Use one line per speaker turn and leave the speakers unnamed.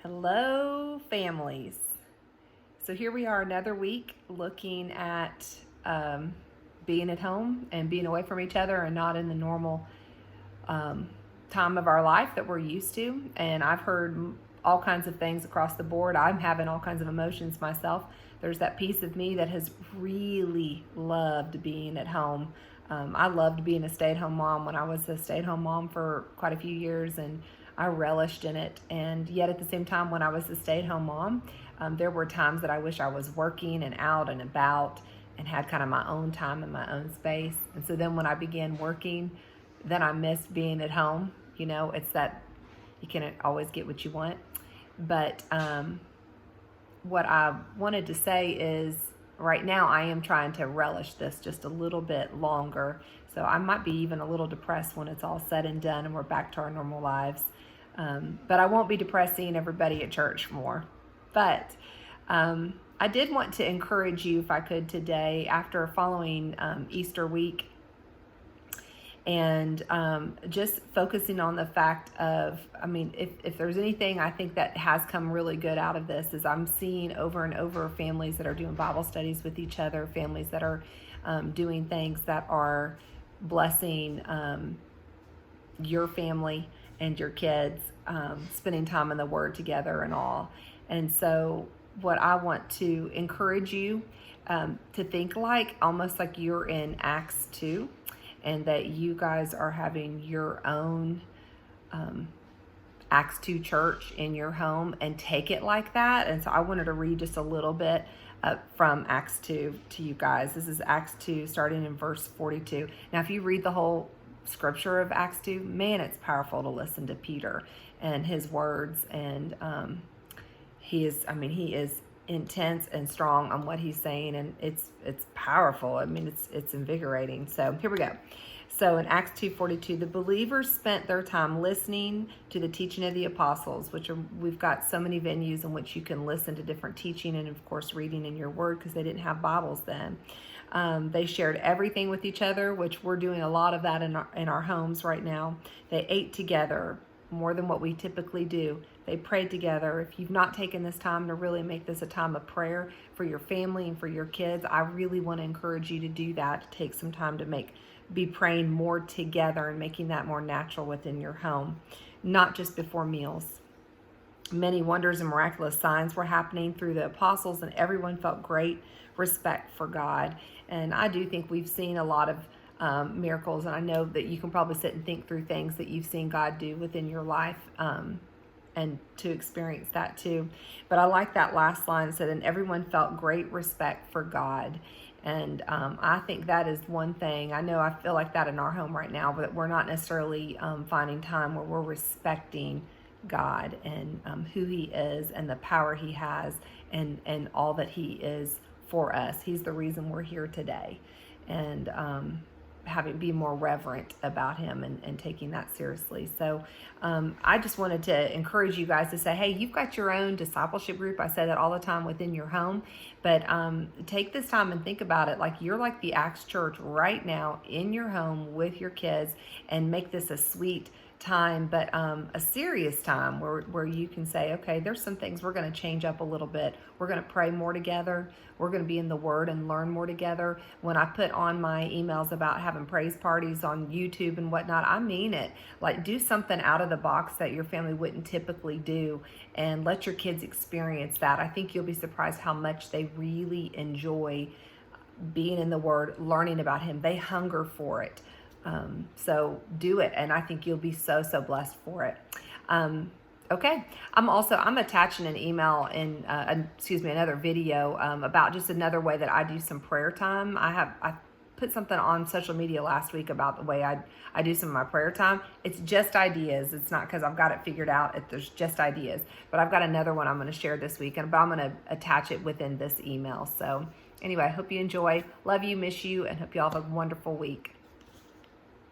Hello, families. So here we are another week looking at being at home and being away from each other and not in the normal time of our life that we're used to. And I've heard all kinds of things across the board. I'm having all kinds of emotions myself. There's that piece of me that has really loved being at home. I loved being a stay-at-home mom when I was a stay-at-home mom for quite a few years, and I relished in it. And yet at the same time, when I was a stay-at-home mom, there were times that I wish I was working and out and about and had kind of my own time and my own space. And so then when I began working, then I missed being at home. You know, it's that you can't always get what you want. But what I wanted to say is right now I am trying to relish this just a little bit longer. So I might be even a little depressed when it's all said and done and we're back to our normal lives. But I won't be depressed seeing everybody at church more. But I did want to encourage you, if I could today, after following Easter week, and just focusing on the fact of, if there's anything I think that has come really good out of this is I'm seeing over and over families that are doing Bible studies with each other, families that are doing things that are blessing your family and your kids, spending time in the Word together and all. And so what I want to encourage you to think almost like you're in Acts 2, and that you guys are having your own Acts 2 church in your home, and take it like that. And so I wanted to read just a little bit from Acts 2 to you guys. This is Acts 2, starting in verse 42. Now, if you read the whole scripture of Acts 2, man, it's powerful to listen to Peter and his words. And he is intense and strong on what he's saying, and it's powerful. It's invigorating. So here we go. So in Acts 2:42, the believers spent their time listening to the teaching of the apostles, we've got so many venues in which you can listen to different teaching, and of course reading in your word, because they didn't have Bibles then. They shared everything with each other, which we're doing a lot of that in our homes right now. They ate together more than what we typically do. They prayed together. If you've not taken this time to really make this a time of prayer for your family and for your kids, I really want to encourage you to do that, to take some time to be praying more together and making that more natural within your home, not just before meals. Many wonders and miraculous signs were happening through the apostles, and everyone felt great respect for God. And I do think we've seen a lot of miracles, and I know that you can probably sit and think through things that you've seen God do within your life, and to experience that too. But I like that last line that said, and everyone felt great respect for God. And I think that is one thing. I know I feel like that in our home right now, but we're not necessarily finding time where we're respecting God and who he is and the power he has, and all that he is for us. He's the reason we're here today. And be more reverent about him and taking that seriously. So I just wanted to encourage you guys to say, hey, you've got your own discipleship group. I say that all the time within your home, but take this time and think about it like you're like the Acts Church right now in your home with your kids, and make this a sweet time, but a serious time where you can say, okay, there's some things we're going to change up a little bit. We're going to pray more together. We're going to be in the Word and learn more together. When I put on my emails about having praise parties on YouTube and whatnot, I mean it. Like, do something out of the box that your family wouldn't typically do, and let your kids experience that. I think you'll be surprised how much they really enjoy being in the Word, learning about him. They hunger for it. So do it, and I think you'll be so blessed for it. Okay, I'm attaching an email in another video about just another way that I do some prayer time. I put something on social media last week about the way I do some of my prayer time. It's just ideas. It's not because I've got it figured out. There's just ideas. But I've got another one I'm going to share this week, but I'm going to attach it within this email. So anyway, I hope you enjoy. Love you, miss you, and hope you all have a wonderful week.